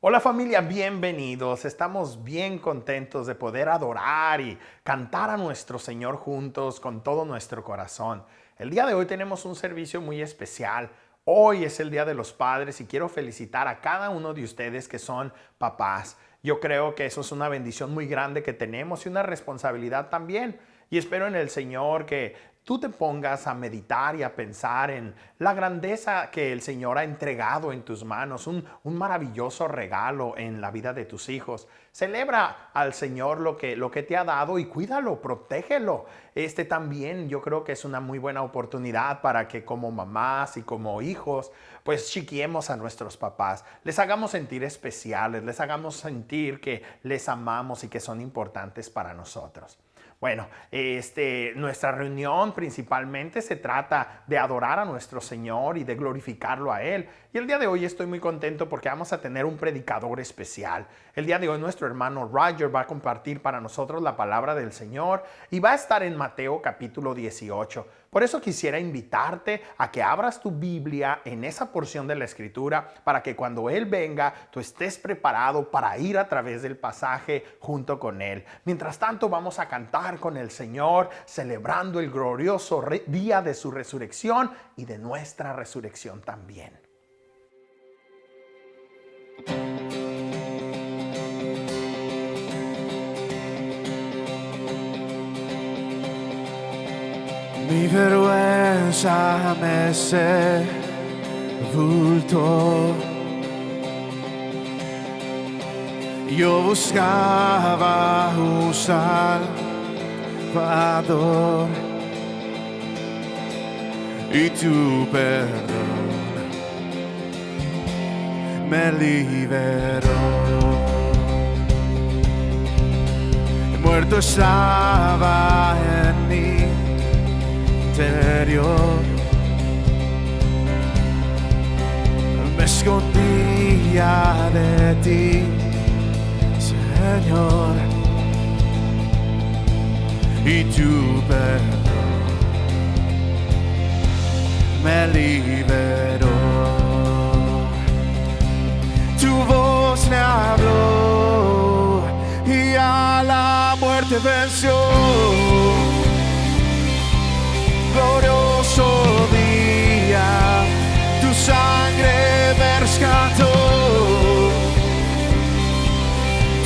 Hola familia, bienvenidos. Estamos bien contentos de poder adorar y cantar a nuestro Señor juntos con todo nuestro corazón. El día de hoy tenemos un servicio muy especial. Hoy es el Día de los Padres y quiero felicitar a cada uno de ustedes que son papás. Yo creo que eso es una bendición muy grande que tenemos y una responsabilidad también. Y espero en el Señor que tú te pongas a meditar y a pensar en la grandeza que el Señor ha entregado en tus manos, un maravilloso regalo en la vida de tus hijos. Celebra al Señor lo que te ha dado y cuídalo, protégelo. También yo creo que es una muy buena oportunidad para que como mamás y como hijos, pues chiquiemos a nuestros papás, les hagamos sentir especiales, les hagamos sentir que les amamos y que son importantes para nosotros. Bueno, nuestra reunión principalmente se trata de adorar a nuestro Señor y de glorificarlo a Él. Y el día de hoy estoy muy contento porque vamos a tener un predicador especial. El día de hoy nuestro hermano Roger va a compartir para nosotros la palabra del Señor y va a estar en Mateo capítulo 18. Por eso quisiera invitarte a que abras tu Biblia en esa porción de la Escritura para que cuando Él venga tú estés preparado para ir a través del pasaje junto con Él. Mientras tanto vamos a cantar con el Señor celebrando el glorioso día de su resurrección y de nuestra resurrección también. Mi vergüenza me sepultó. Yo buscaba un Salvador y tu perdón me liberó. Muerto estaba en mí interior, me escondía de ti, Señor, y tu perdón me liberó. Tu voz me habló y a la muerte venció. Glorioso día, tu sangre me rescató,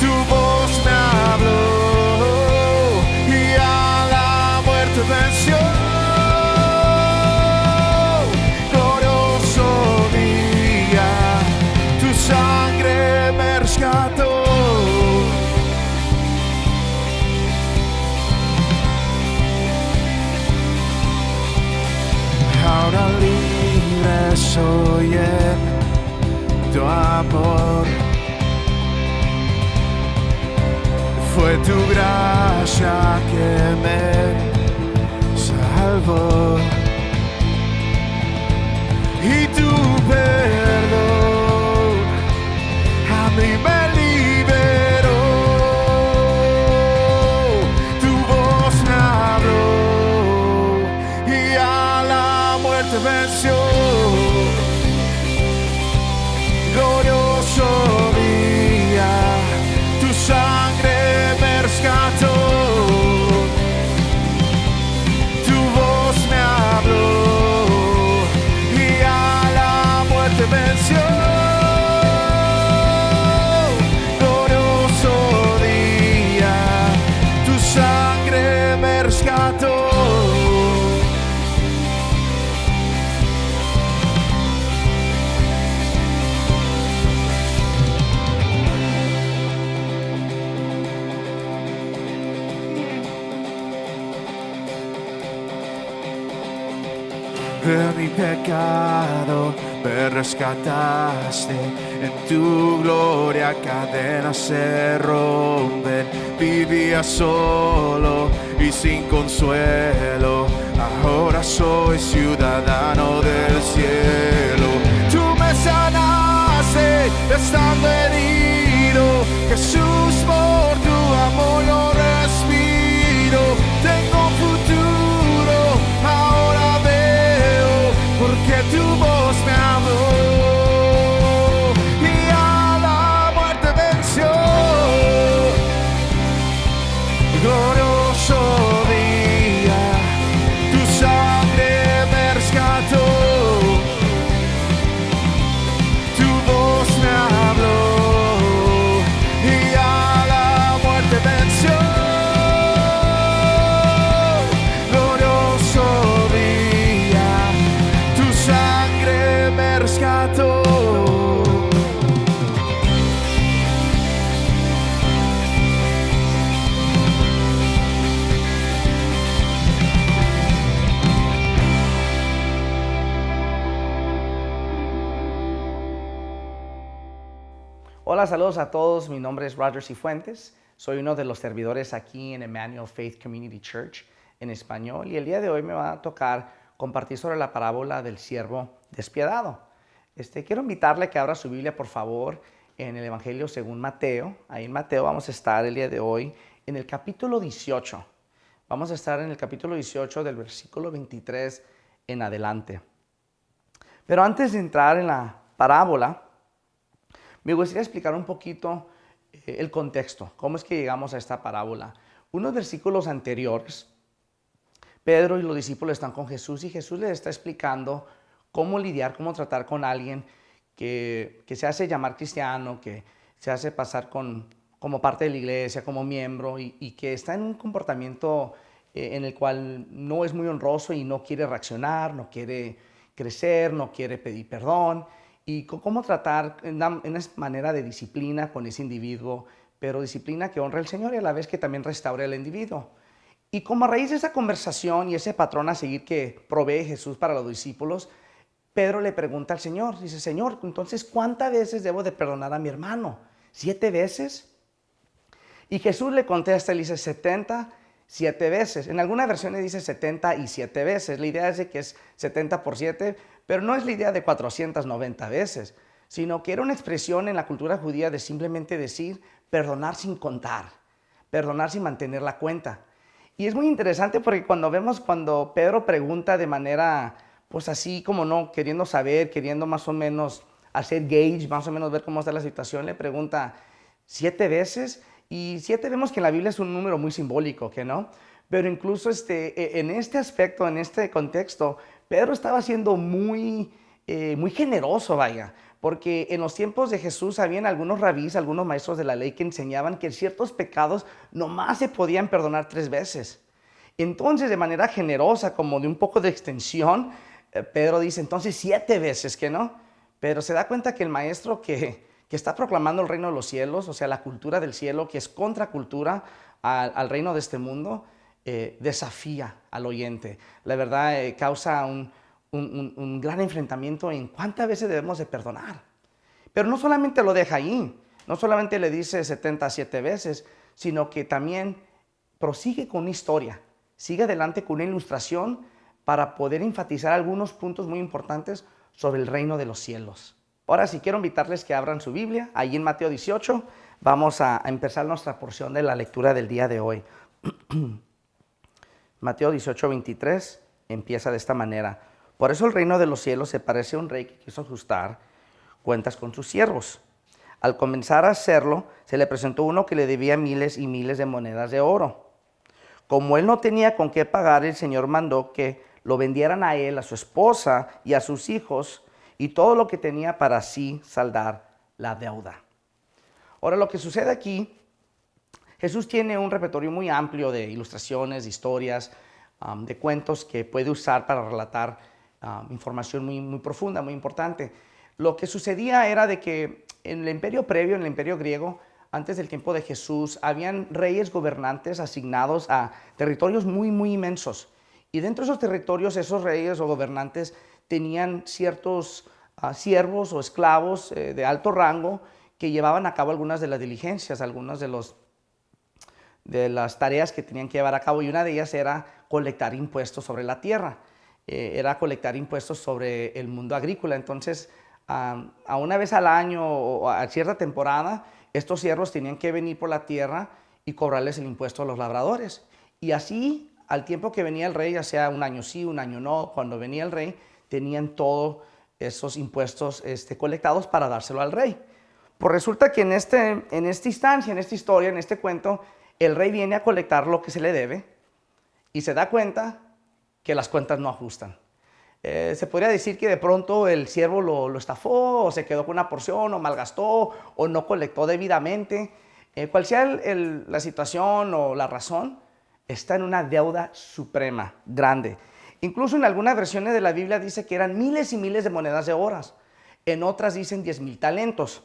tu voz me habló y a la muerte venció. Glorioso día, tu sangre me rescató. Ahora libre soy en tu amor. Fue tu gracia que me salvó y tu perdón a mí me liberó. Tu voz me habló y a la muerte venció. Glorioso día, tu sangre me rescató, tu voz me habló y a la muerte venció. Glorioso día, tu sangre me rescató. De mi pecado me rescataste, en tu gloria cadenas se rompen. Vivía solo y sin consuelo, ahora soy ciudadano del cielo. Tú me sanaste estando herido, Jesús, por tu amor yo respiro. Tengo un futuro, ahora veo, porque tu voz me habló y a la Hola, saludos a todos. Mi nombre es Roger Cifuentes. Soy uno de los servidores aquí en Emmanuel Faith Community Church en español y el día de hoy me va a tocar compartir sobre la parábola del siervo despiadado. Quiero invitarle a que abra su Biblia, por favor, en el Evangelio según Mateo. Ahí en Mateo vamos a estar el día de hoy en el capítulo 18. Vamos a estar en el capítulo 18 del versículo 23 en adelante. Pero antes de entrar en la parábola, me gustaría explicar un poquito el contexto, cómo es que llegamos a esta parábola. Unos versículos anteriores, Pedro y los discípulos están con Jesús y Jesús les está explicando cómo lidiar, cómo tratar con alguien que se hace llamar cristiano, que se hace pasar como parte de la iglesia, como miembro y que está en un comportamiento en el cual no es muy honroso y no quiere reaccionar, no quiere crecer, no quiere pedir perdón. Y cómo tratar en una manera de disciplina con ese individuo, pero disciplina que honra al Señor y a la vez que también restaure al individuo. Y como a raíz de esa conversación y ese patrón a seguir que provee Jesús para los discípulos, Pedro le pregunta al Señor, dice, Señor, entonces, ¿cuántas veces debo de perdonar a mi hermano? ¿7 veces? Y Jesús le contesta, le dice, 77 veces. En alguna versión le dice 77 veces. La idea es de que es 70 por 7, pero no es la idea de 490 veces, sino que era una expresión en la cultura judía de simplemente decir perdonar sin contar, perdonar sin mantener la cuenta. Y es muy interesante porque cuando Pedro pregunta de manera, pues así como no, queriendo saber, queriendo más o menos hacer gauge, más o menos ver cómo está la situación, le pregunta 7 veces. Y 7 vemos que en la Biblia es un número muy simbólico, ¿que no? Pero incluso en este aspecto, en este contexto, Pedro estaba siendo muy generoso, vaya, porque en los tiempos de Jesús habían algunos rabís, algunos maestros de la ley que enseñaban que ciertos pecados nomás se podían perdonar 3 veces. Entonces, de manera generosa, como de un poco de extensión, Pedro dice, entonces 7 veces, ¿que no? Pero se da cuenta que el maestro que está proclamando el reino de los cielos, o sea, la cultura del cielo, que es contracultura al reino de este mundo, desafía al oyente. La verdad, causa un gran enfrentamiento en cuántas veces debemos de perdonar. Pero no solamente lo deja ahí, no solamente le dice 77 veces, sino que también prosigue con una historia, sigue adelante con una ilustración para poder enfatizar algunos puntos muy importantes sobre el reino de los cielos. Ahora sí, quiero invitarles que abran su Biblia, ahí en Mateo 18, vamos a empezar nuestra porción de la lectura del día de hoy. Mateo 18, 23 empieza de esta manera. Por eso el reino de los cielos se parece a un rey que quiso ajustar cuentas con sus siervos. Al comenzar a hacerlo, se le presentó uno que le debía miles y miles de monedas de oro. Como él no tenía con qué pagar, el Señor mandó que lo vendieran a él, a su esposa y a sus hijos, y todo lo que tenía para así saldar la deuda. Ahora, lo que sucede aquí, Jesús tiene un repertorio muy amplio de ilustraciones, de historias, de cuentos que puede usar para relatar información muy profunda, muy importante. Lo que sucedía era de que en el imperio previo, en el imperio griego, antes del tiempo de Jesús, habían reyes gobernantes asignados a territorios muy inmensos. Y dentro de esos territorios, esos reyes o gobernantes tenían ciertos siervos o esclavos de alto rango que llevaban a cabo algunas de las diligencias, algunas de las tareas que tenían que llevar a cabo, y una de ellas era colectar impuestos sobre la tierra, era colectar impuestos sobre el mundo agrícola. Entonces, a una vez al año o a cierta temporada, estos siervos tenían que venir por la tierra y cobrarles el impuesto a los labradores. Y así, al tiempo que venía el rey, ya sea un año sí, un año no, cuando venía el rey, tenían todos esos impuestos colectados para dárselo al rey. Pues resulta que en esta instancia, en esta historia, en este cuento, el rey viene a colectar lo que se le debe y se da cuenta que las cuentas no ajustan. Se podría decir que de pronto el siervo lo estafó, o se quedó con una porción, o malgastó, o no colectó debidamente. Cual sea la situación o la razón, está en una deuda suprema, grande. Incluso en algunas versiones de la Biblia dice que eran miles y miles de monedas de oro. En otras dicen 10,000 talentos.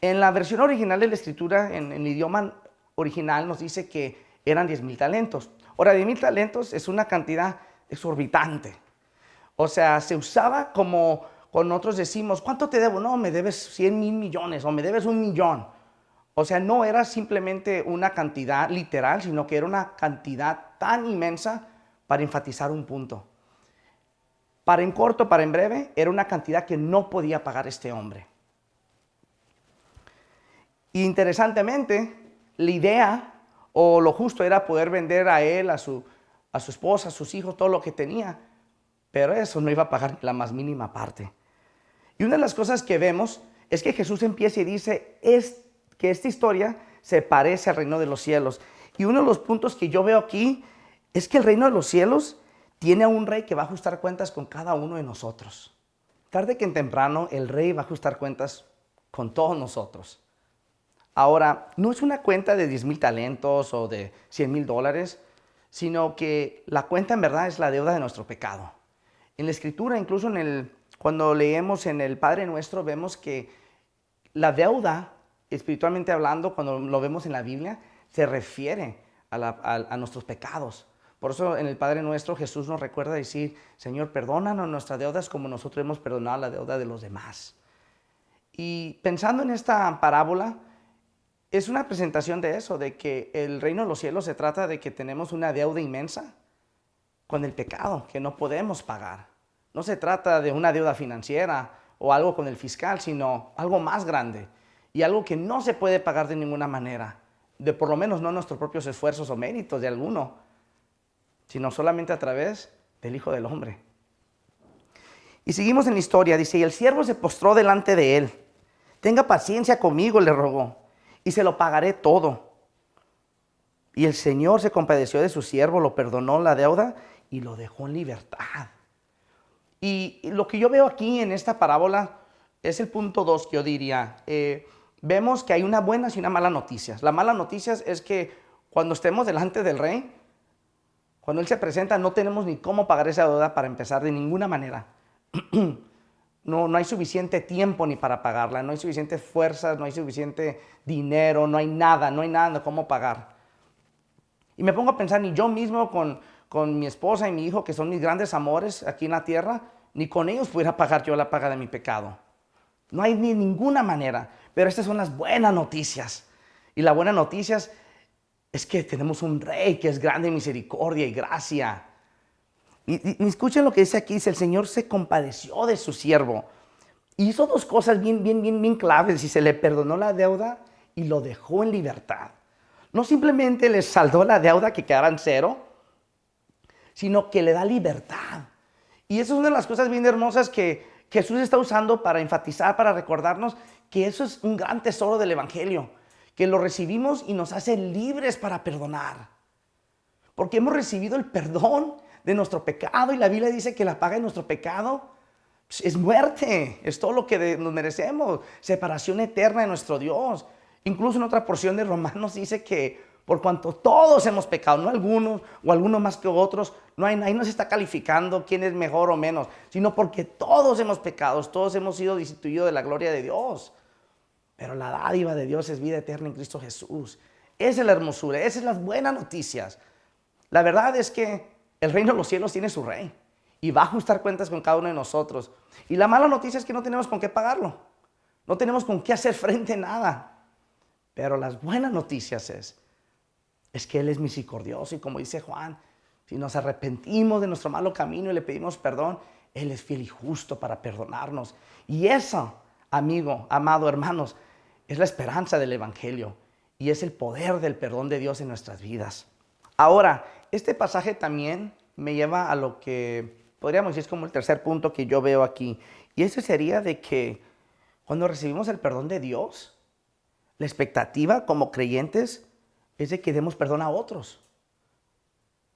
En la versión original de la Escritura, en el idioma original, nos dice que eran 10,000 talentos. Ahora, 10,000 talentos es una cantidad exorbitante. O sea, se usaba como cuando nosotros decimos, ¿cuánto te debo? No, me debes 100,000 millones o me debes 1,000,000. O sea, no era simplemente una cantidad literal, sino que era una cantidad tan inmensa para enfatizar un punto. Para en corto, para en breve, era una cantidad que no podía pagar este hombre. Y interesantemente, la idea o lo justo era poder vender a él, a su esposa, a sus hijos, todo lo que tenía. Pero eso no iba a pagar la más mínima parte. Y una de las cosas que vemos es que Jesús empieza y dice que esta historia se parece al reino de los cielos. Y uno de los puntos que yo veo aquí es que el reino de los cielos tiene a un rey que va a ajustar cuentas con cada uno de nosotros. Tarde que temprano, el rey va a ajustar cuentas con todos nosotros. Ahora, no es una cuenta de 10,000 talentos o de 100,000 dólares, sino que la cuenta en verdad es la deuda de nuestro pecado. En la Escritura, incluso cuando leemos en el Padre Nuestro, vemos que la deuda, espiritualmente hablando, cuando lo vemos en la Biblia, se refiere a nuestros pecados. Por eso en el Padre Nuestro Jesús nos recuerda decir, Señor, perdónanos nuestras deudas como nosotros hemos perdonado la deuda de los demás. Y pensando en esta parábola, es una presentación de eso, de que el reino de los cielos se trata de que tenemos una deuda inmensa con el pecado que no podemos pagar. No se trata de una deuda financiera o algo con el fiscal, sino algo más grande y algo que no se puede pagar de ninguna manera, por lo menos no nuestros propios esfuerzos o méritos de alguno, sino solamente a través del Hijo del Hombre. Y seguimos en la historia, dice, y el siervo se postró delante de él. Tenga paciencia conmigo, le rogó, y se lo pagaré todo. Y el Señor se compadeció de su siervo, lo perdonó la deuda y lo dejó en libertad. Y lo que yo veo aquí en esta parábola es el punto 2 que yo diría. Vemos que hay una buena y una mala noticia. La mala noticia es que cuando estemos delante del rey, cuando Él se presenta, no tenemos ni cómo pagar esa deuda para empezar de ninguna manera. No hay suficiente tiempo ni para pagarla, no hay suficiente fuerzas, no hay suficiente dinero, no hay nada de cómo pagar. Y me pongo a pensar, ni yo mismo con mi esposa y mi hijo, que son mis grandes amores aquí en la tierra, ni con ellos pudiera pagar yo la paga de mi pecado. No hay ni ninguna manera, pero estas son las buenas noticias. Y la buena noticia es que tenemos un rey que es grande en misericordia y gracia. Y escuchen lo que dice aquí, dice, el Señor se compadeció de su siervo. Y hizo dos cosas bien claves, y se le perdonó la deuda y lo dejó en libertad. No simplemente le saldó la deuda que quedara en cero, sino que le da libertad. Y eso es una de las cosas bien hermosas que Jesús está usando para enfatizar, para recordarnos que eso es un gran tesoro del Evangelio, que lo recibimos y nos hace libres para perdonar. Porque hemos recibido el perdón de nuestro pecado y la Biblia dice que la paga de nuestro pecado es muerte, es todo lo que nos merecemos, separación eterna de nuestro Dios. Incluso en otra porción de Romanos dice que por cuanto todos hemos pecado, no algunos o algunos más que otros, ahí no se está calificando quién es mejor o menos, sino porque todos hemos pecado, todos hemos sido destituidos de la gloria de Dios. Pero la dádiva de Dios es vida eterna en Cristo Jesús. Esa es la hermosura, esas son las buenas noticias. La verdad es que el reino de los cielos tiene su rey y va a ajustar cuentas con cada uno de nosotros. Y la mala noticia es que no tenemos con qué pagarlo, no tenemos con qué hacer frente a nada. Pero las buenas noticias es que Él es misericordioso y como dice Juan, si nos arrepentimos de nuestro malo camino y le pedimos perdón, Él es fiel y justo para perdonarnos. Y eso, amigo, amado, hermanos, es la esperanza del Evangelio y es el poder del perdón de Dios en nuestras vidas. Ahora, este pasaje también me lleva a lo que podríamos decir es como el tercer punto que yo veo aquí. Y ese sería de que cuando recibimos el perdón de Dios, la expectativa como creyentes es de que demos perdón a otros.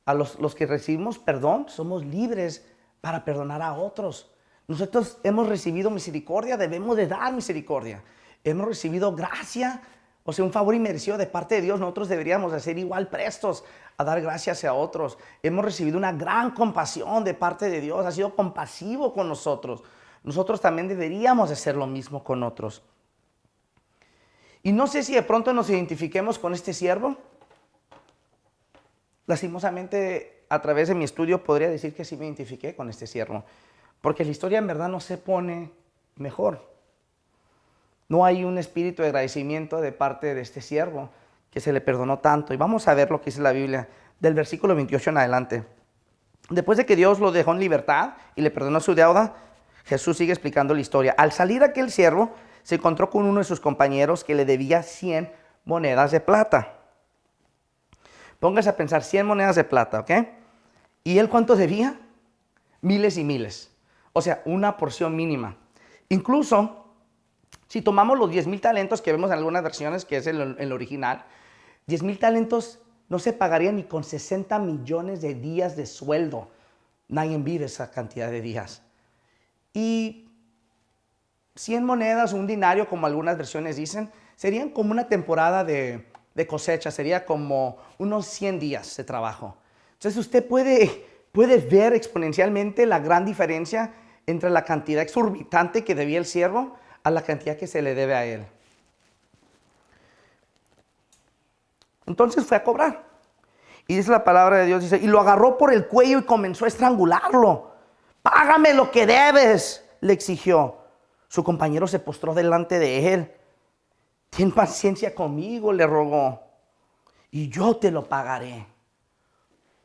A los que recibimos perdón, somos libres para perdonar a otros. Nosotros hemos recibido misericordia, debemos de dar misericordia. Hemos recibido gracia, o sea, un favor inmerecido de parte de Dios. Nosotros deberíamos de ser igual prestos a dar gracias a otros. Hemos recibido una gran compasión de parte de Dios. Ha sido compasivo con nosotros. Nosotros también deberíamos de hacer lo mismo con otros. Y no sé si de pronto nos identifiquemos con este siervo. Lastimosamente, a través de mi estudio podría decir que sí me identifiqué con este siervo. Porque la historia en verdad no se pone mejor. No hay un espíritu de agradecimiento de parte de este siervo que se le perdonó tanto. Y vamos a ver lo que dice la Biblia del versículo 28 en adelante. Después de que Dios lo dejó en libertad y le perdonó su deuda, Jesús sigue explicando la historia. Al salir aquel siervo, se encontró con uno de sus compañeros que le debía 100 monedas de plata. Póngase a pensar, 100 monedas de plata, ¿ok? ¿Y él cuánto debía? Miles y miles. O sea, una porción mínima. Incluso, si tomamos los 10,000 talentos que vemos en algunas versiones, que es el original, 10,000 talentos no se pagarían ni con 60 millones de días de sueldo. Nadie vive esa cantidad de días. Y 100 monedas, un dinario, como algunas versiones dicen, serían como una temporada de cosecha, sería como unos 100 días de trabajo. Entonces usted puede ver exponencialmente la gran diferencia entre la cantidad exorbitante que debía el siervo a la cantidad que se le debe a él. Entonces fue a cobrar. Y dice la palabra de Dios, dice, y lo agarró por el cuello y comenzó a estrangularlo. Págame lo que debes, le exigió. Su compañero se postró delante de él. Ten paciencia conmigo, le rogó, y yo te lo pagaré.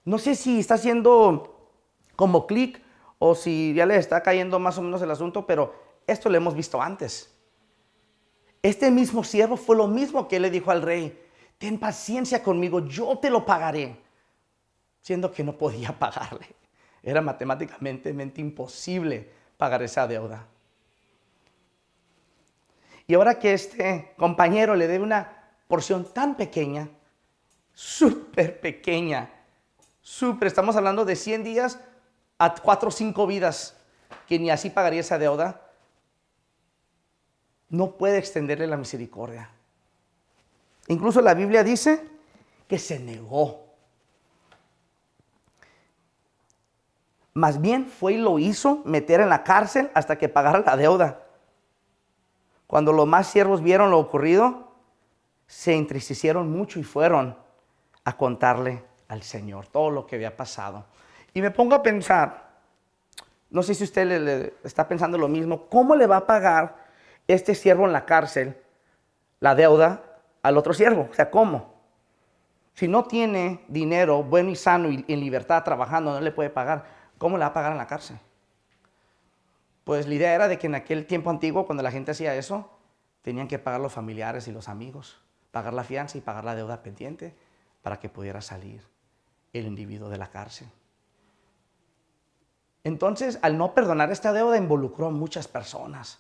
No sé si está haciendo como clic o si ya le está cayendo más o menos el asunto, pero esto lo hemos visto antes. Este mismo siervo fue lo mismo que él le dijo al rey. Ten paciencia conmigo, yo te lo pagaré. Siendo que no podía pagarle. Era matemáticamente imposible pagar esa deuda. Y ahora que este compañero le debe una porción tan pequeña, súper pequeña, estamos hablando de 100 días a 4 o 5 vidas, que ni así pagaría esa deuda, no puede extenderle la misericordia. Incluso la Biblia dice que se negó. Más bien fue y lo hizo meter en la cárcel hasta que pagara la deuda. Cuando los más siervos vieron lo ocurrido, se entristecieron mucho y fueron a contarle al Señor todo lo que había pasado. Y me pongo a pensar, no sé si usted le está pensando lo mismo, ¿cómo le va a pagar este siervo en la cárcel la deuda al otro siervo? O sea, ¿cómo? Si no tiene dinero bueno y sano y en libertad trabajando, no le puede pagar, ¿cómo le va a pagar en la cárcel? Pues la idea era de que en aquel tiempo antiguo, cuando la gente hacía eso, tenían que pagar los familiares y los amigos, pagar la fianza y pagar la deuda pendiente para que pudiera salir el individuo de la cárcel. Entonces, al no perdonar esta deuda, involucró a muchas personas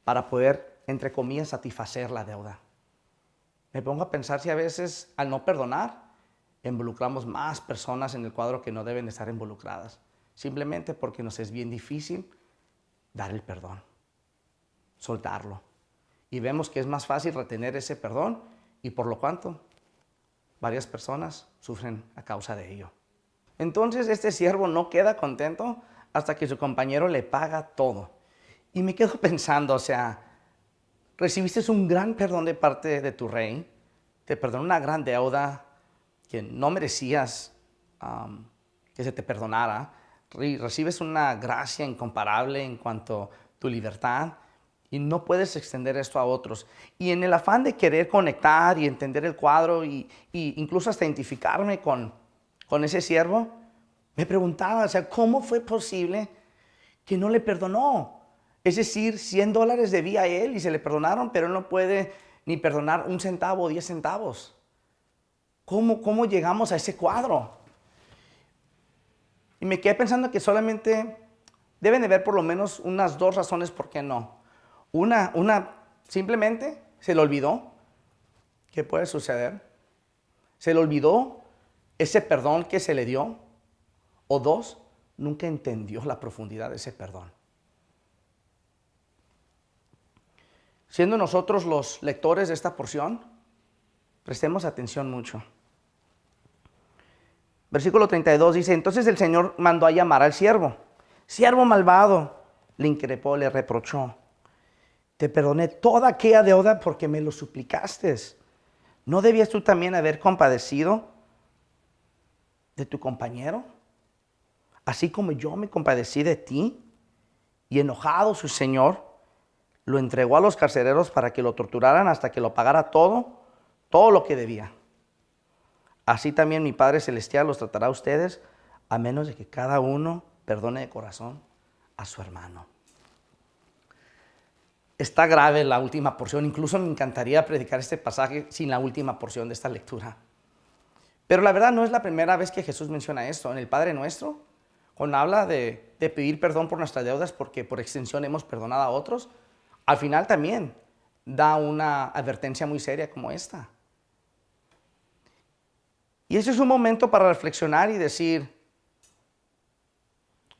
para poder, entre comillas, satisfacer la deuda. Me pongo a pensar si a veces, al no perdonar, involucramos más personas en el cuadro que no deben estar involucradas, simplemente porque nos es bien difícil dar el perdón, soltarlo. Y vemos que es más fácil retener ese perdón y por lo cuanto varias personas sufren a causa de ello. Entonces este siervo no queda contento hasta que su compañero le paga todo. Y me quedo pensando, o sea, recibiste un gran perdón de parte de tu rey, te perdonó una gran deuda que no merecías que se te perdonara, recibes una gracia incomparable en cuanto a tu libertad y no puedes extender esto a otros. Y en el afán de querer conectar y entender el cuadro y incluso hasta identificarme con ese siervo, me preguntaba, o sea, ¿cómo fue posible que no le perdonó? Es decir, $100 debía a él y se le perdonaron, pero él no puede ni perdonar 1 centavo o 10 centavos. ¿Cómo llegamos a ese cuadro? Y me quedé pensando que solamente deben de haber por lo menos unas 2 razones por qué no. Una simplemente se le olvidó. ¿Qué puede suceder? Se le olvidó ese perdón que se le dio. O 2, nunca entendió la profundidad de ese perdón. Siendo nosotros los lectores de esta porción, prestemos atención mucho. Versículo 32 dice, entonces el Señor mandó a llamar al siervo. Siervo malvado, le increpó, le reprochó. Te perdoné toda aquella deuda porque me lo suplicaste. ¿No debías tú también haber compadecido de tu compañero? Así como yo me compadecí de ti. Y enojado su señor, lo entregó a los carceleros para que lo torturaran hasta que lo pagara todo lo que debía. Así también mi Padre Celestial los tratará a ustedes, a menos de que cada uno perdone de corazón a su hermano. Está grave la última porción, incluso me encantaría predicar este pasaje sin la última porción de esta lectura. Pero la verdad no es la primera vez que Jesús menciona esto. En el Padre Nuestro, cuando habla de pedir perdón por nuestras deudas porque por extensión hemos perdonado a otros, al final también da una advertencia muy seria como esta. Y ese es un momento para reflexionar y decir,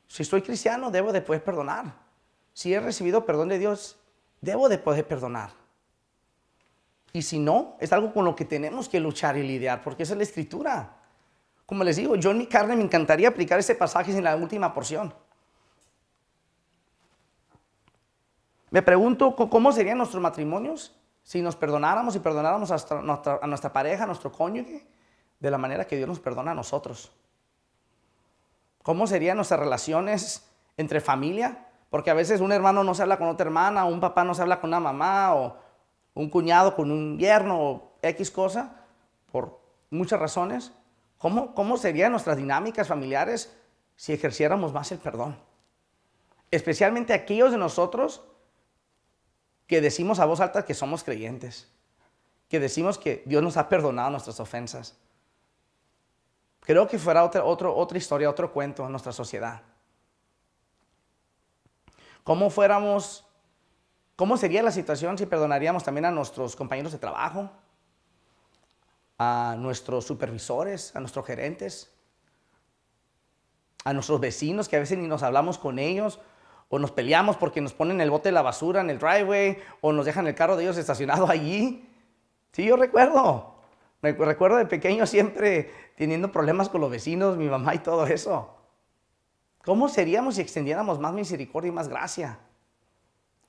si soy cristiano, debo de poder perdonar. Si he recibido perdón de Dios, debo de poder perdonar. Y si no, es algo con lo que tenemos que luchar y lidiar, porque esa es la Escritura. Como les digo, yo en mi carne me encantaría aplicar este pasaje sin la última porción. Me pregunto, ¿cómo serían nuestros matrimonios si nos perdonáramos y perdonáramos a nuestra pareja, a nuestro cónyuge, de la manera que Dios nos perdona a nosotros? ¿Cómo serían nuestras relaciones entre familia? Porque a veces un hermano no se habla con otra hermana, o un papá no se habla con una mamá, o un cuñado con un yerno, o X cosa, por muchas razones. ¿Cómo serían nuestras dinámicas familiares si ejerciéramos más el perdón? Especialmente aquellos de nosotros que decimos a voz alta que somos creyentes, que decimos que Dios nos ha perdonado nuestras ofensas. Creo que fuera otra historia, otro cuento en nuestra sociedad. ¿Cómo sería la situación si perdonaríamos también a nuestros compañeros de trabajo, a nuestros supervisores, a nuestros gerentes, a nuestros vecinos que a veces ni nos hablamos con ellos, o nos peleamos porque nos ponen el bote de la basura en el driveway, o nos dejan el carro de ellos estacionado allí? Sí, yo recuerdo de pequeño siempre teniendo problemas con los vecinos, mi mamá y todo eso. ¿Cómo seríamos si extendiéramos más misericordia y más gracia?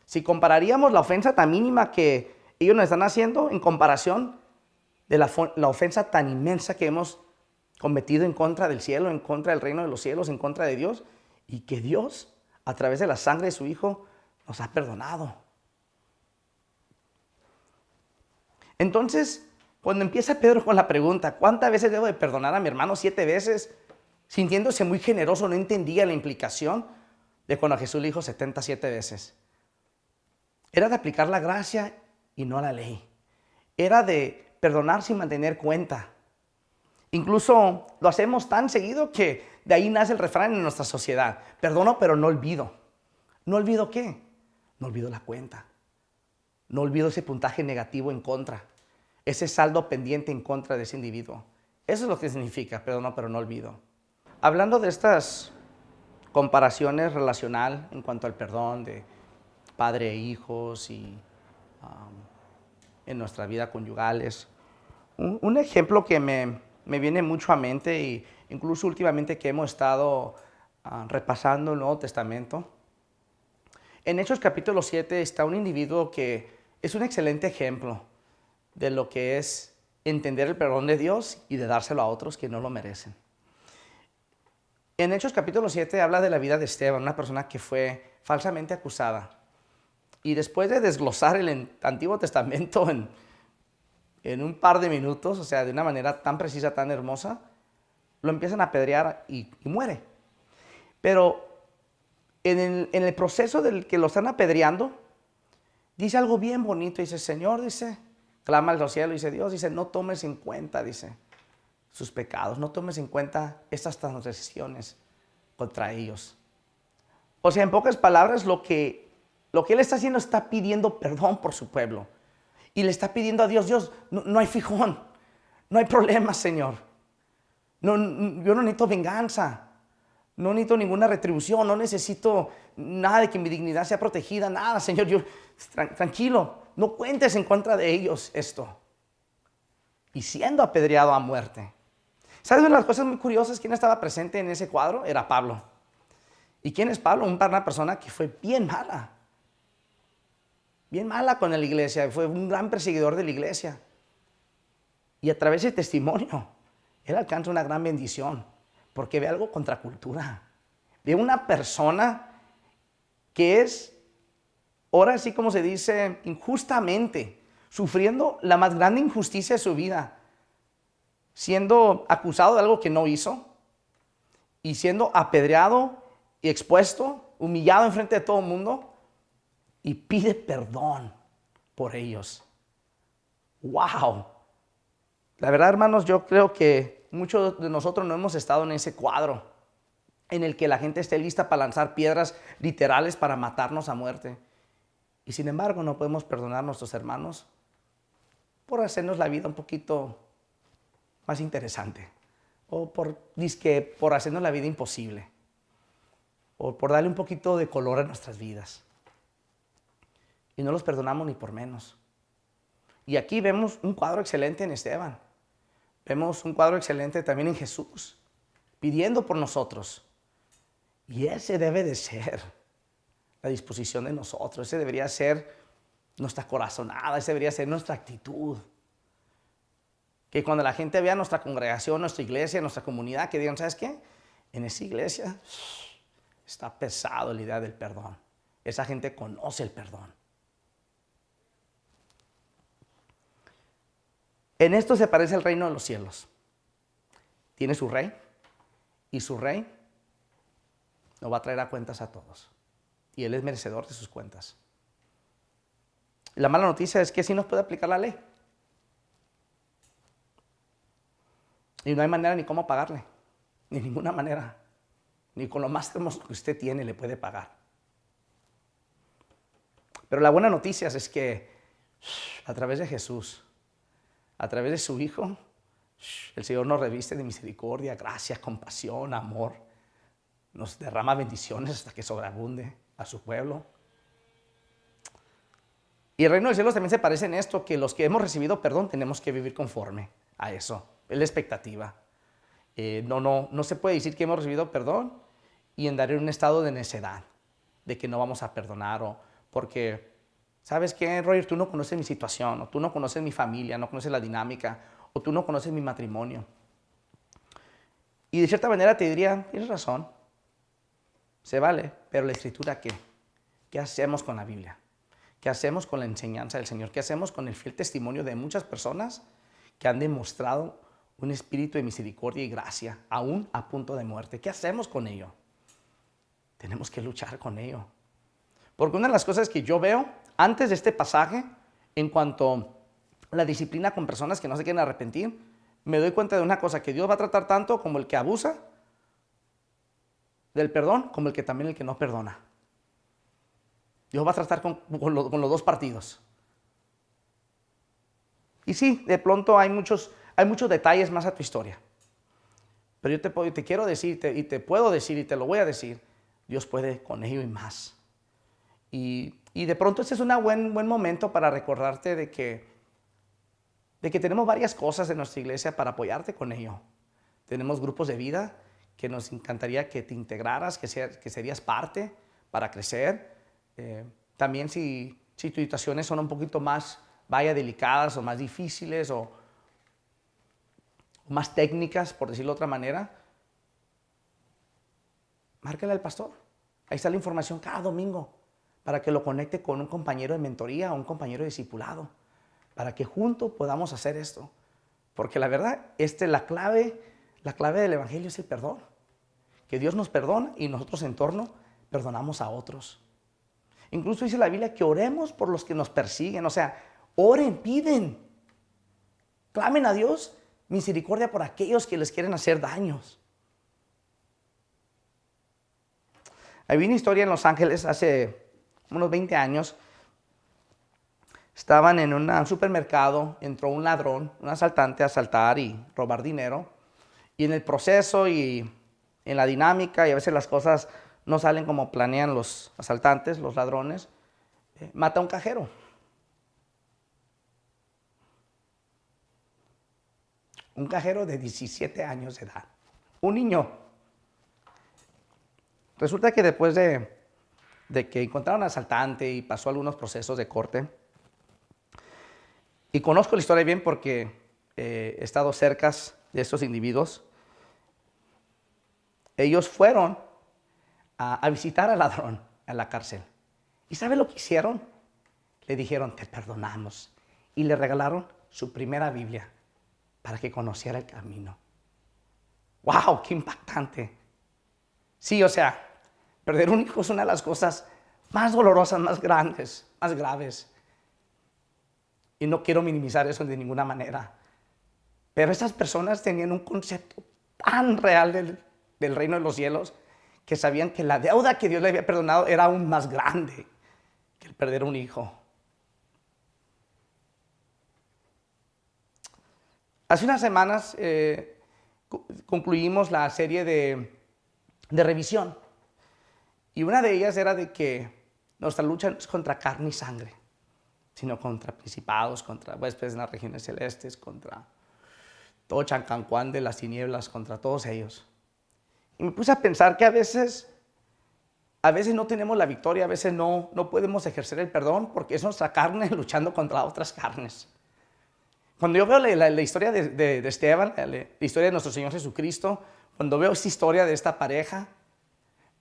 Si compararíamos la ofensa tan mínima que ellos nos están haciendo en comparación de la ofensa tan inmensa que hemos cometido en contra del cielo, en contra del reino de los cielos, en contra de Dios, y que Dios, a través de la sangre de su Hijo, nos ha perdonado. Entonces, cuando empieza Pedro con la pregunta, ¿cuántas veces debo de perdonar a mi hermano? 7 veces. Sintiéndose muy generoso, no entendía la implicación de cuando a Jesús le dijo 77 veces. Era de aplicar la gracia y no la ley. Era de perdonar sin mantener cuenta. Incluso lo hacemos tan seguido que de ahí nace el refrán en nuestra sociedad. Perdono, pero no olvido. ¿No olvido qué? No olvido la cuenta. No olvido ese puntaje negativo en contra. Ese saldo pendiente en contra de ese individuo. Eso es lo que significa perdono, pero no olvido. Hablando de estas comparaciones relacional en cuanto al perdón de padre e hijos y en nuestra vida conyugales, un ejemplo que me viene mucho a mente, e incluso últimamente que hemos estado repasando el Nuevo Testamento, en Hechos capítulo 7 está un individuo que es un excelente ejemplo de lo que es entender el perdón de Dios y de dárselo a otros que no lo merecen. En Hechos capítulo 7 habla de la vida de Esteban, una persona que fue falsamente acusada. Y después de desglosar el Antiguo Testamento en un par de minutos, o sea, de una manera tan precisa, tan hermosa, lo empiezan a apedrear y muere. Pero en el proceso del que lo están apedreando, dice algo bien bonito. Dice, Señor, dice, clama al cielo, dice, Dios, dice, no tomes en cuenta, dice, sus pecados, no tomes en cuenta estas transgresiones contra ellos. O sea, en pocas palabras, lo que él está haciendo, está pidiendo perdón por su pueblo. Y le está pidiendo a Dios, Dios, no hay fijón, no hay problema, Señor. Yo no necesito venganza, no necesito ninguna retribución, no necesito nada de que mi dignidad sea protegida, nada, Señor. Tranquilo, no cuentes en contra de ellos esto. Y siendo apedreado a muerte. ¿Sabes una de las cosas muy curiosas? ¿Quién estaba presente en ese cuadro? Era Pablo. ¿Y quién es Pablo? Una persona que fue bien mala con la iglesia, fue un gran perseguidor de la iglesia. Y a través de testimonio, él alcanza una gran bendición, porque ve algo contra cultura. Ve una persona que es, ahora sí como se dice, injustamente, sufriendo la más grande injusticia de su vida, siendo acusado de algo que no hizo y siendo apedreado y expuesto, humillado enfrente de todo el mundo, y pide perdón por ellos. ¡Wow! La verdad, hermanos, yo creo que muchos de nosotros no hemos estado en ese cuadro en el que la gente esté lista para lanzar piedras literales para matarnos a muerte. Y sin embargo, no podemos perdonar a nuestros hermanos por hacernos la vida un poquito más interesante, o por hacernos la vida imposible, o por darle un poquito de color a nuestras vidas. Y no los perdonamos ni por menos. Y aquí vemos un cuadro excelente en Esteban. Vemos un cuadro excelente también en Jesús, pidiendo por nosotros. Y ese debe de ser la disposición de nosotros. Ese debería ser nuestra corazonada, esa debería ser nuestra actitud. Que cuando la gente vea nuestra congregación, nuestra iglesia, nuestra comunidad, que digan, ¿sabes qué? En esa iglesia está pesado la idea del perdón. Esa gente conoce el perdón. En esto se parece el reino de los cielos. Tiene su rey, y su rey nos va a traer a cuentas a todos. Y Él es merecedor de sus cuentas. La mala noticia es que sí nos puede aplicar la ley. Y no hay manera ni cómo pagarle. Ni ninguna manera. Ni con lo más hermoso que usted tiene le puede pagar. Pero la buena noticia es que a través de Jesús, a través de su Hijo, el Señor nos reviste de misericordia, gracia, compasión, amor. Nos derrama bendiciones hasta que sobreabunde a su pueblo. Y el reino de los cielos también se parece en esto, que los que hemos recibido perdón tenemos que vivir conforme a eso. Es la expectativa. No se puede decir que hemos recibido perdón y andar en un estado de necedad, de que no vamos a perdonar, o porque, ¿sabes qué, Roger? Tú no conoces mi situación, o tú no conoces mi familia, no conoces la dinámica, o tú no conoces mi matrimonio. Y de cierta manera te diría, tienes razón, se vale, pero la Escritura, ¿qué? ¿Qué hacemos con la Biblia? ¿Qué hacemos con la enseñanza del Señor? ¿Qué hacemos con el fiel testimonio de muchas personas que han demostrado un espíritu de misericordia y gracia, aún a punto de muerte? ¿Qué hacemos con ello? Tenemos que luchar con ello. Porque una de las cosas que yo veo antes de este pasaje, en cuanto a la disciplina con personas que no se quieren arrepentir, me doy cuenta de una cosa, que Dios va a tratar tanto como el que abusa del perdón, como el que también el que no perdona. Dios va a tratar con los dos partidos. Y sí, de pronto hay muchos detalles más a tu historia. Pero yo te quiero decir, y te puedo decir, y te lo voy a decir, Dios puede con ello y más. Y de pronto este es un buen momento para recordarte de que tenemos varias cosas en nuestra iglesia para apoyarte con ello. Tenemos grupos de vida que nos encantaría que te integraras, que serías parte para crecer. También si tus situaciones son un poquito más delicadas o más difíciles o más técnicas, por decirlo de otra manera, márcale al pastor. Ahí está la información cada domingo para que lo conecte con un compañero de mentoría o un compañero de discipulado, para que juntos podamos hacer esto. Porque la verdad, la clave del evangelio es el perdón. Que Dios nos perdona y nosotros en torno perdonamos a otros. Incluso dice la Biblia que oremos por los que nos persiguen. O sea, oren, piden, clamen a Dios misericordia por aquellos que les quieren hacer daños. Había una historia en Los Ángeles hace unos 20 años. Estaban en un supermercado, entró un ladrón, un asaltante a asaltar y robar dinero. Y en el proceso y en la dinámica, y a veces las cosas no salen como planean los asaltantes, los ladrones, mata a un cajero. Un cajero de 17 años de edad. Un niño. Resulta que después de que encontraron al asaltante y pasó algunos procesos de corte, y conozco la historia bien porque he estado cerca de estos individuos, ellos fueron a visitar al ladrón, a la cárcel. ¿Y sabe lo que hicieron? Le dijeron, te perdonamos. Y le regalaron su primera Biblia para que conociera el camino. ¡Wow! ¡Qué impactante! Sí, o sea, perder un hijo es una de las cosas más dolorosas, más grandes, más graves. Y no quiero minimizar eso de ninguna manera. Pero esas personas tenían un concepto tan real del reino de los cielos que sabían que la deuda que Dios le había perdonado era aún más grande que el perder un hijo. Hace unas semanas concluimos la serie de revisión. Y una de ellas era de que nuestra lucha no es contra carne y sangre, sino contra principados, contra huéspedes en las regiones celestes, contra todo Chancancuán de las tinieblas, contra todos ellos. Y me puse a pensar que a veces no tenemos la victoria, a veces no podemos ejercer el perdón porque es nuestra carne luchando contra otras carnes. Cuando yo veo la historia de Esteban, la historia de nuestro Señor Jesucristo, cuando veo esta historia de esta pareja,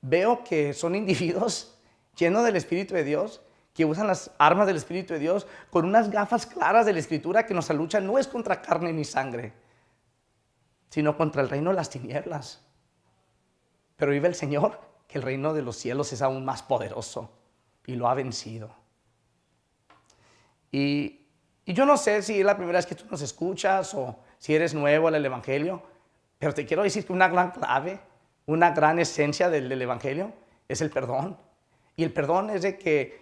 veo que son individuos llenos del Espíritu de Dios, que usan las armas del Espíritu de Dios con unas gafas claras de la Escritura que nuestra lucha no es contra carne ni sangre, sino contra el reino de las tinieblas. Pero vive el Señor, que el reino de los cielos es aún más poderoso y lo ha vencido. Y yo no sé si es la primera vez que tú nos escuchas o si eres nuevo al Evangelio, pero te quiero decir que una gran clave, una gran esencia del Evangelio es el perdón. Y el perdón es de que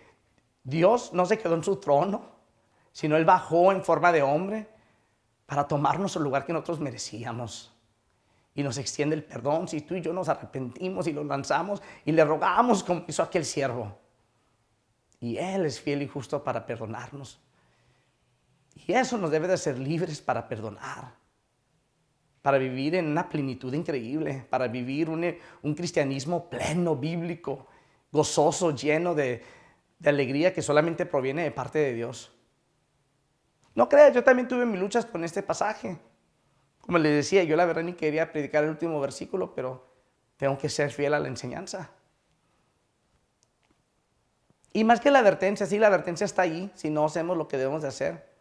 Dios no se quedó en su trono, sino Él bajó en forma de hombre para tomarnos el lugar que nosotros merecíamos. Y nos extiende el perdón si tú y yo nos arrepentimos y lo lanzamos y le rogamos como hizo aquel siervo. Y Él es fiel y justo para perdonarnos. Y eso nos debe de hacer libres para perdonar, para vivir en una plenitud increíble, para vivir un cristianismo pleno, bíblico, gozoso, lleno de alegría que solamente proviene de parte de Dios. No creas, yo también tuve mis luchas con este pasaje. Como les decía, yo la verdad ni quería predicar el último versículo, pero tengo que ser fiel a la enseñanza. Y más que la advertencia, sí, la advertencia está ahí, si no hacemos lo que debemos de hacer.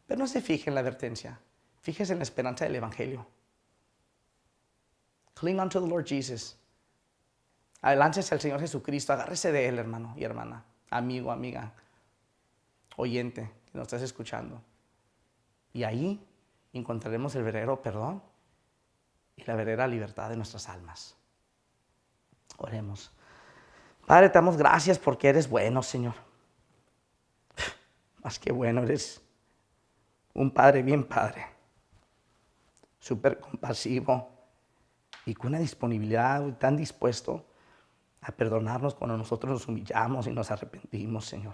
Pero no se fije en la advertencia, fíjese en la esperanza del Evangelio. Cling on to the Lord Jesus. Aláncese al Señor Jesucristo, agárrese de Él, hermano y hermana, amigo, amiga, oyente que nos estás escuchando. Y ahí encontraremos el verdadero perdón y la verdadera libertad de nuestras almas. Oremos. Padre, te damos gracias porque eres bueno, Señor. Más que bueno, eres un Padre bien Padre, súper compasivo y con una disponibilidad tan dispuesto a perdonarnos cuando nosotros nos humillamos y nos arrepentimos, Señor.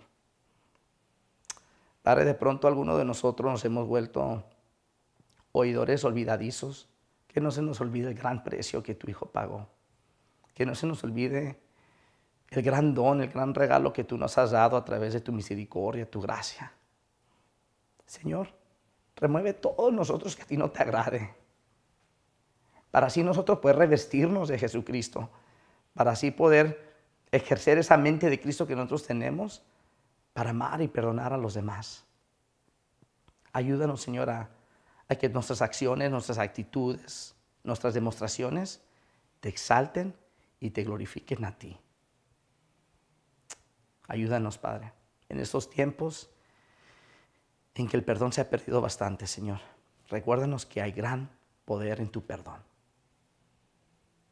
Padre, de pronto algunos de nosotros nos hemos vuelto oidores olvidadizos, que no se nos olvide el gran precio que tu Hijo pagó, que no se nos olvide el gran don, el gran regalo que tú nos has dado a través de tu misericordia, tu gracia. Señor, remueve todo nosotros que a ti no te agrade, para así nosotros poder revestirnos de Jesucristo, para así poder ejercer esa mente de Cristo que nosotros tenemos para amar y perdonar a los demás. Ayúdanos, Señor, a que nuestras acciones, nuestras actitudes, nuestras demostraciones te exalten y te glorifiquen a ti. Ayúdanos, Padre, en estos tiempos en que el perdón se ha perdido bastante, Señor. Recuérdanos que hay gran poder en tu perdón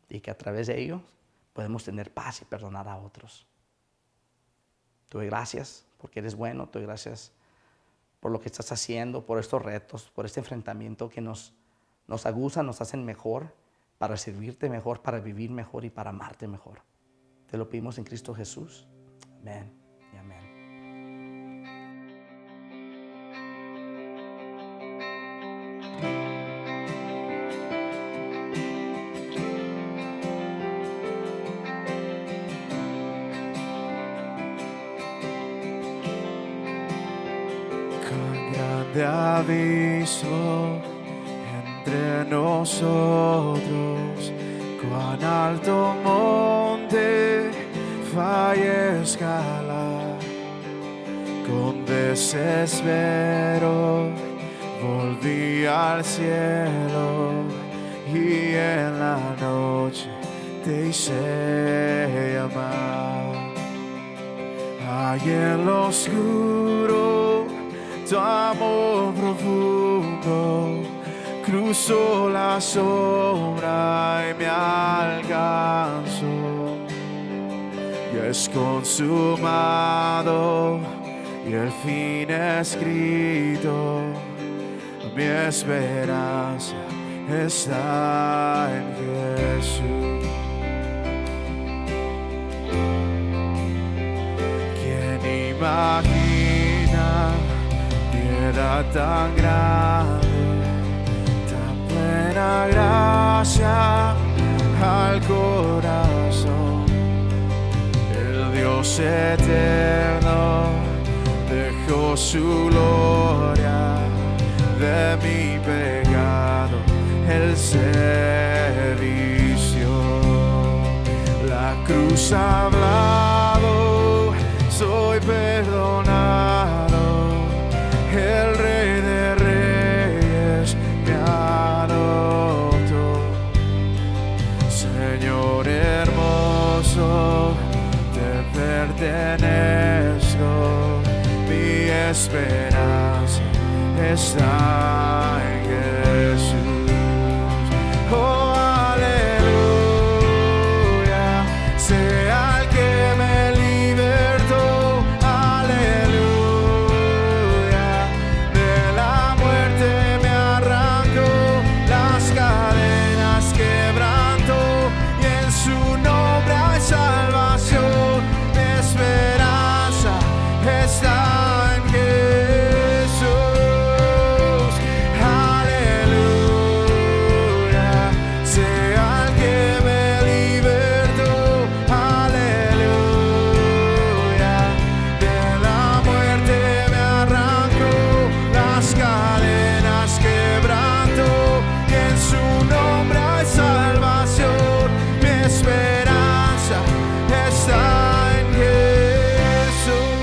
y que a través de ello podemos tener paz y perdonar a otros. Te doy gracias porque eres bueno, te doy gracias por lo que estás haciendo, por estos retos, por este enfrentamiento que nos aguzan, nos hacen mejor para servirte mejor, para vivir mejor y para amarte mejor. Te lo pedimos en Cristo Jesús. Amén y amén. De abismo entre nosotros, cuán alto monte fallezca con desespero volví al cielo y en la noche te hice llamar. Allí en lo oscuro tu amor profundo cruzó la sombra y me alcanzó. Ya es consumado y el fin escrito. Mi esperanza está en Jesús. ¿Quién imagina piedad tan grande, tan plena gracia al corazón? El Dios eterno dejó su gloria, de mi pecado el servicio. La cruz ha hablado, soy perdonado. El Rey de Reyes me adoptó. Señor hermoso, te pertenezco. Mi esperanza está en Jesús. Oh, aleluya, sea el que me libertó. Aleluya, de la muerte me arrancó, las cadenas quebrantó, y en su nombre hay salvación. Mi esperanza está en Jesús. Aleluya, sea el que me libertó. Aleluya, de la muerte me arrancó, las cadenas quebrantó, y en su nombre hay salvación. Mi esperanza está en Jesús.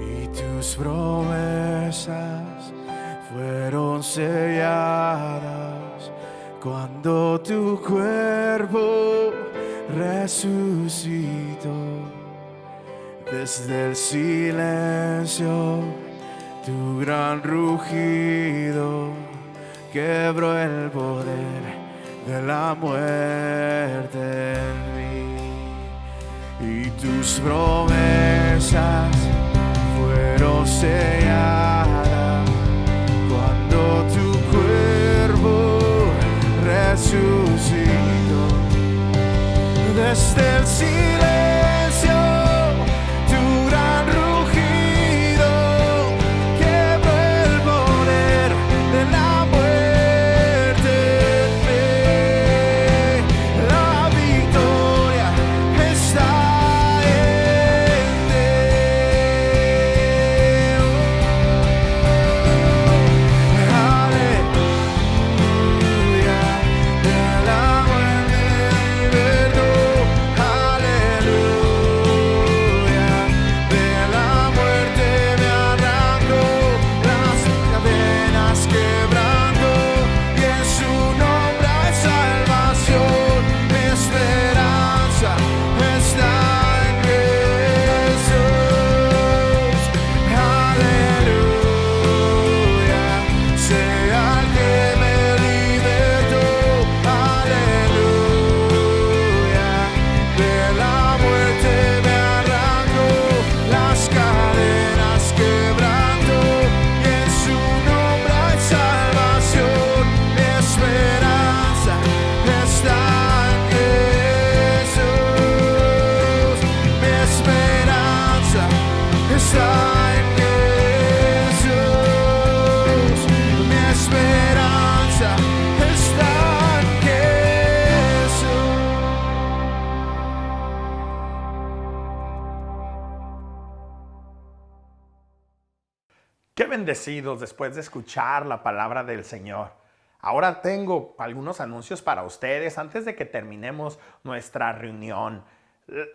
Y tus promesas fueron selladas cuando tu cuerpo resucitó. Desde el silencio tu gran rugido quebró el poder de la muerte en mí. Y tus promesas fueron selladas cuando tu cuerpo resucitó. Desde el silencio tu gran rugido quebró el poder de la muerte en mí. La victoria está en Dios. Aleluya, de la muerte me libertó. Aleluya, de la muerte me arrancó, las cadenas quebrantó, y en su nombre hay salvación. Mi esperanza está en Jesús. Aleluya, sea el que me libertó. Aleluya, de la muerte me arrancó, las cadenas quebrantó, y en su nombre hay salvación. Mi esperanza está en Jesús. Mi esperanza está en Jesús. Mi esperanza está en Jesús. Qué bendecidos después de escuchar la palabra del Señor. Ahora tengo algunos anuncios para ustedes antes de que terminemos nuestra reunión.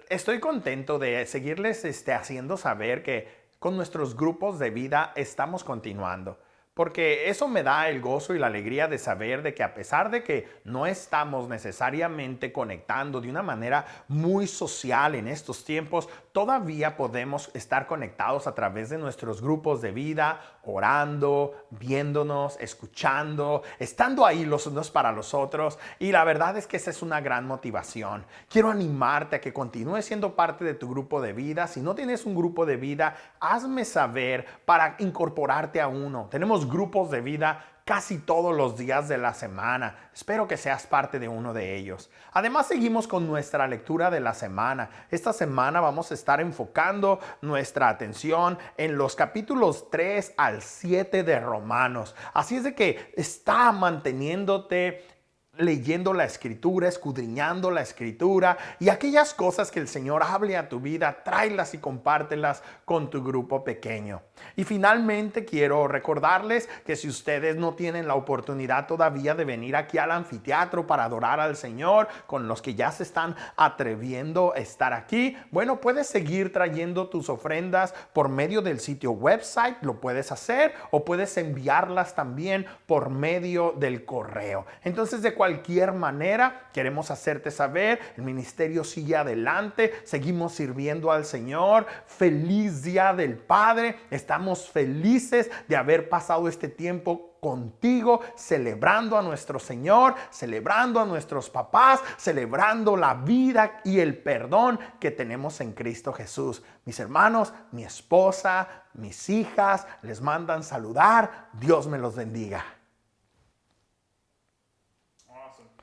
Estoy contento de seguirles haciendo saber que con nuestros grupos de vida estamos continuando. Porque eso me da el gozo y la alegría de saber de que a pesar de que no estamos necesariamente conectando de una manera muy social en estos tiempos, todavía podemos estar conectados a través de nuestros grupos de vida, orando, viéndonos, escuchando, estando ahí los unos para los otros. Y la verdad es que esa es una gran motivación. Quiero animarte a que continúes siendo parte de tu grupo de vida. Si no tienes un grupo de vida, hazme saber para incorporarte a uno. Tenemos grupos de vida casi todos los días de la semana. Espero que seas parte de uno de ellos. Además, seguimos con nuestra lectura de la semana. Esta semana vamos a estar enfocando nuestra atención en los capítulos 3 al 7 de Romanos. Así es de que está manteniéndote leyendo la Escritura, escudriñando la Escritura, y aquellas cosas que el Señor hable a tu vida, tráelas y compártelas con tu grupo pequeño. Y finalmente quiero recordarles que si ustedes no tienen la oportunidad todavía de venir aquí al anfiteatro para adorar al Señor, con los que ya se están atreviendo a estar aquí, bueno, puedes seguir trayendo tus ofrendas por medio del sitio website, lo puedes hacer, o puedes enviarlas también por medio del correo. Entonces, de cualquier manera, queremos hacerte saber, el ministerio sigue adelante, seguimos sirviendo al Señor. Feliz Día del Padre. Estamos felices de haber pasado este tiempo contigo, celebrando a nuestro Señor, celebrando a nuestros papás, celebrando la vida y el perdón que tenemos en Cristo Jesús. Mis hermanos, mi esposa, mis hijas les mandan saludar. Dios me los bendiga.